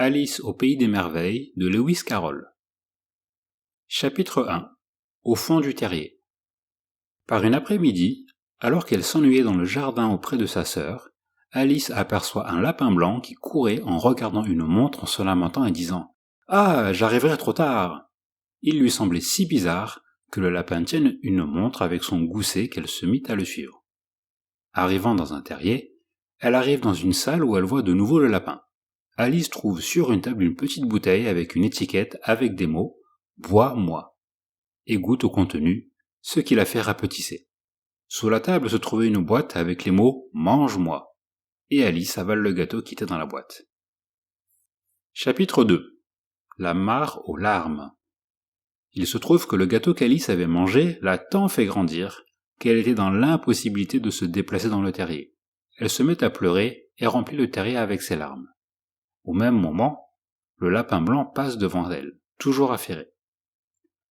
Alice au pays des merveilles de Lewis Carroll. Chapitre 1. Au fond du terrier. Par une après-midi, alors qu'elle s'ennuyait dans le jardin auprès de sa sœur, Alice aperçoit un lapin blanc qui courait en regardant une montre en se lamentant et disant « Ah, j'arriverai trop tard !» Il lui semblait si bizarre que le lapin tienne une montre avec son gousset qu'elle se mit à le suivre. Arrivant dans un terrier, elle arrive dans une salle où elle voit de nouveau le lapin. Alice trouve sur une table une petite bouteille avec une étiquette avec des mots « Bois-moi » et goûte au contenu, ce qui la fait rapetisser. Sous la table se trouvait une boîte avec les mots « Mange-moi » et Alice avale le gâteau qui était dans la boîte. Chapitre 2. La mare aux larmes. Il se trouve que le gâteau qu'Alice avait mangé l'a tant fait grandir qu'elle était dans l'impossibilité de se déplacer dans le terrier. Elle se met à pleurer et remplit le terrier avec ses larmes. Au même moment, le lapin blanc passe devant elle, toujours affairé.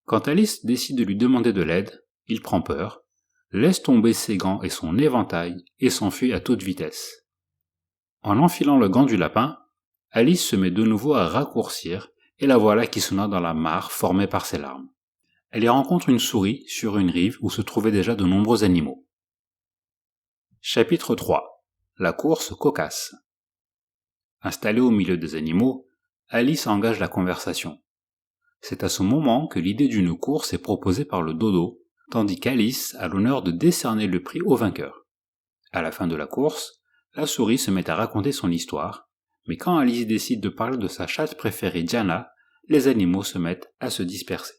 Quand Alice décide de lui demander de l'aide, il prend peur, laisse tomber ses gants et son éventail et s'enfuit à toute vitesse. En enfilant le gant du lapin, Alice se met de nouveau à raccourcir et la voilà qui se noie dans la mare formée par ses larmes. Elle y rencontre une souris sur une rive où se trouvaient déjà de nombreux animaux. Chapitre 3. La course cocasse. Installée au milieu des animaux, Alice engage la conversation. C'est à ce moment que l'idée d'une course est proposée par le dodo, tandis qu'Alice a l'honneur de décerner le prix au vainqueur. À la fin de la course, la souris se met à raconter son histoire, mais quand Alice décide de parler de sa chatte préférée Diana, les animaux se mettent à se disperser.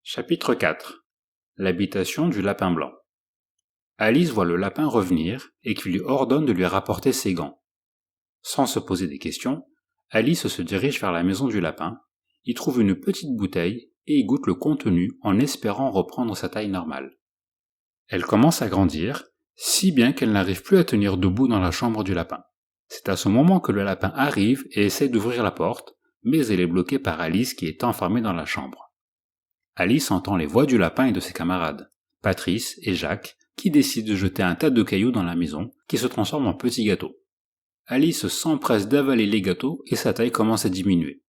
Chapitre 4. L'habitation du lapin blanc. Alice voit le lapin revenir et qui lui ordonne de lui rapporter ses gants. Sans se poser des questions, Alice se dirige vers la maison du lapin, y trouve une petite bouteille et y goûte le contenu en espérant reprendre sa taille normale. Elle commence à grandir, si bien qu'elle n'arrive plus à tenir debout dans la chambre du lapin. C'est à ce moment que le lapin arrive et essaie d'ouvrir la porte, mais elle est bloquée par Alice qui est enfermée dans la chambre. Alice entend les voix du lapin et de ses camarades, Patrice et Jacques, qui décident de jeter un tas de cailloux dans la maison, qui se transforme en petits gâteaux. Alice s'empresse d'avaler les gâteaux et sa taille commence à diminuer.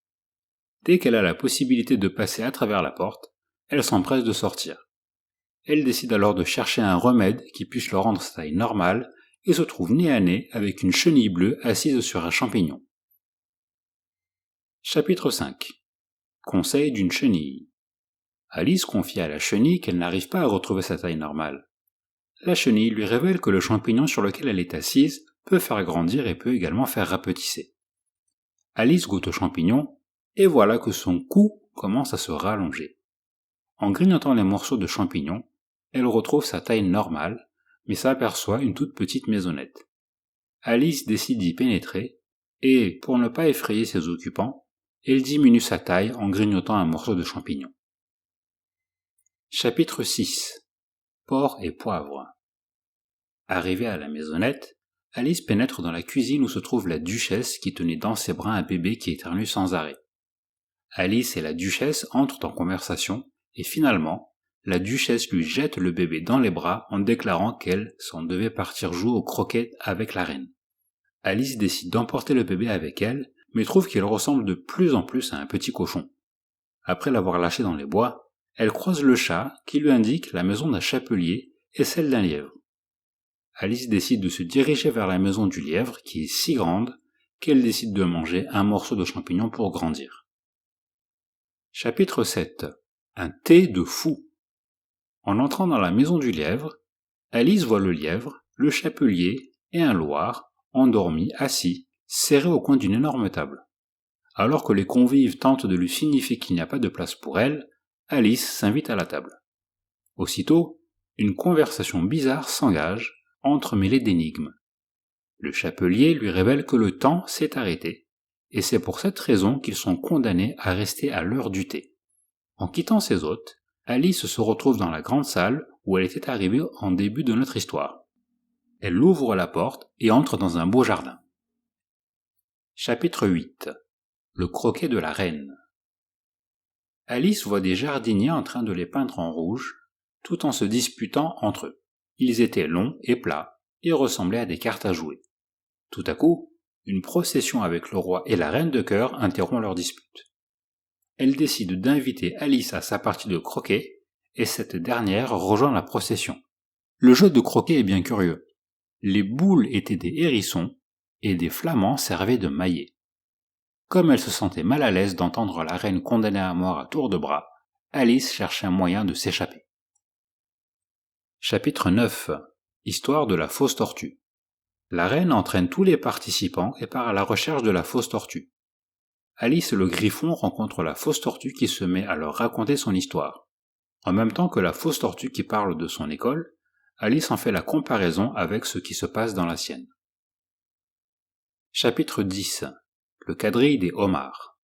Dès qu'elle a la possibilité de passer à travers la porte, elle s'empresse de sortir. Elle décide alors de chercher un remède qui puisse leur rendre sa taille normale et se trouve nez à nez avec une chenille bleue assise sur un champignon. Chapitre 5. Conseil d'une chenille. Alice confie à la chenille qu'elle n'arrive pas à retrouver sa taille normale. La chenille lui révèle que le champignon sur lequel elle est assise peut faire grandir et peut également faire rapetisser. Alice goûte au champignon, et voilà que son cou commence à se rallonger. En grignotant les morceaux de champignon, elle retrouve sa taille normale, mais s'aperçoit une toute petite maisonnette. Alice décide d'y pénétrer, et, pour ne pas effrayer ses occupants, elle diminue sa taille en grignotant un morceau de champignon. Chapitre 6. Porc et poivre. Arrivée à la maisonnette, Alice pénètre dans la cuisine où se trouve la duchesse qui tenait dans ses bras un bébé qui éternue sans arrêt. Alice et la duchesse entrent en conversation et finalement, la duchesse lui jette le bébé dans les bras en déclarant qu'elle s'en devait partir jouer au croquet avec la reine. Alice décide d'emporter le bébé avec elle, mais trouve qu'il ressemble de plus en plus à un petit cochon. Après l'avoir lâché dans les bois, elle croise le chat qui lui indique la maison d'un chapelier et celle d'un lièvre. Alice décide de se diriger vers la maison du lièvre qui est si grande qu'elle décide de manger un morceau de champignon pour grandir. Chapitre 7. Un thé de fou. En entrant dans la maison du lièvre, Alice voit le lièvre, le chapelier et un loir endormis, assis, serrés au coin d'une énorme table. Alors que les convives tentent de lui signifier qu'il n'y a pas de place pour elle, Alice s'invite à la table. Aussitôt, une conversation bizarre s'engage, entremêlée d'énigmes. Le chapelier lui révèle que le temps s'est arrêté, et c'est pour cette raison qu'ils sont condamnés à rester à l'heure du thé. En quittant ses hôtes, Alice se retrouve dans la grande salle où elle était arrivée en début de notre histoire. Elle ouvre la porte et entre dans un beau jardin. Chapitre 8. Le croquet de la reine. Alice voit des jardiniers en train de les peindre en rouge, tout en se disputant entre eux. Ils étaient longs et plats, et ressemblaient à des cartes à jouer. Tout à coup, une procession avec le roi et la reine de cœur interrompt leur dispute. Elle décide d'inviter Alice à sa partie de croquet, et cette dernière rejoint la procession. Le jeu de croquet est bien curieux. Les boules étaient des hérissons, et des flamands servaient de maillets. Comme elle se sentait mal à l'aise d'entendre la reine condamnée à mort à tour de bras, Alice cherche un moyen de s'échapper. Chapitre 9. Histoire de la fausse tortue. La reine entraîne tous les participants et part à la recherche de la fausse tortue. Alice le Griffon rencontre la fausse tortue qui se met à leur raconter son histoire. En même temps que la fausse tortue qui parle de son école, Alice en fait la comparaison avec ce qui se passe dans la sienne. Chapitre 10. Le quadrille des homards.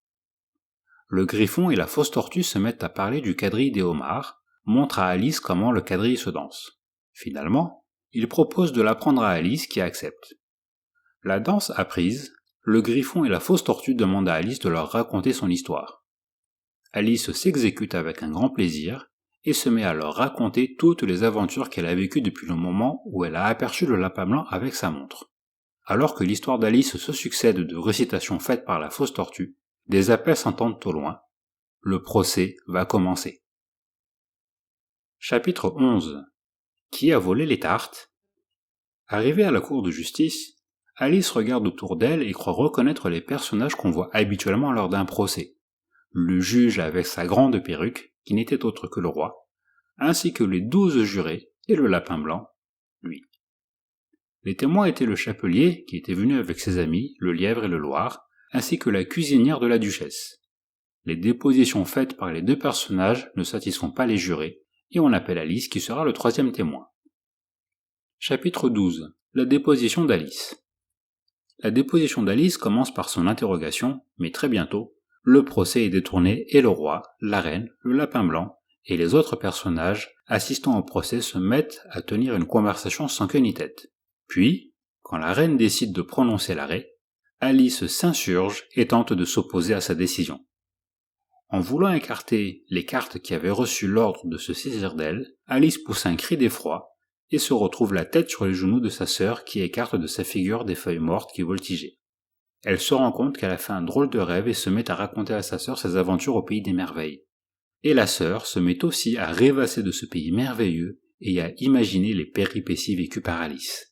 Le Griffon et la fausse tortue se mettent à parler du quadrille des homards, montrent à Alice comment le quadrille se danse. Finalement, ils proposent de l'apprendre à Alice qui accepte. La danse apprise, le Griffon et la fausse tortue demandent à Alice de leur raconter son histoire. Alice s'exécute avec un grand plaisir et se met à leur raconter toutes les aventures qu'elle a vécues depuis le moment où elle a aperçu le lapin blanc avec sa montre. Alors que l'histoire d'Alice se succède de récitations faites par la fausse tortue, des appels s'entendent au loin. Le procès va commencer. Chapitre 11. Qui a volé les tartes? Arrivée à la cour de justice, Alice regarde autour d'elle et croit reconnaître les personnages qu'on voit habituellement lors d'un procès. Le juge avec sa grande perruque, qui n'était autre que le roi, ainsi que les 12 jurés et le lapin blanc, lui. Les témoins étaient le chapelier, qui était venu avec ses amis, le lièvre et le loir, ainsi que la cuisinière de la duchesse. Les dépositions faites par les deux personnages ne satisfont pas les jurés, et on appelle Alice qui sera le troisième témoin. Chapitre 12. La déposition d'Alice. La déposition d'Alice commence par son interrogation, mais très bientôt, le procès est détourné et le roi, la reine, le lapin blanc et les autres personnages assistant au procès se mettent à tenir une conversation sans queue ni tête. Puis, quand la reine décide de prononcer l'arrêt, Alice s'insurge et tente de s'opposer à sa décision. En voulant écarter les cartes qui avaient reçu l'ordre de se saisir d'elle, Alice pousse un cri d'effroi et se retrouve la tête sur les genoux de sa sœur qui écarte de sa figure des feuilles mortes qui voltigeaient. Elle se rend compte qu'elle a fait un drôle de rêve et se met à raconter à sa sœur ses aventures au pays des merveilles. Et la sœur se met aussi à rêvasser de ce pays merveilleux et à imaginer les péripéties vécues par Alice.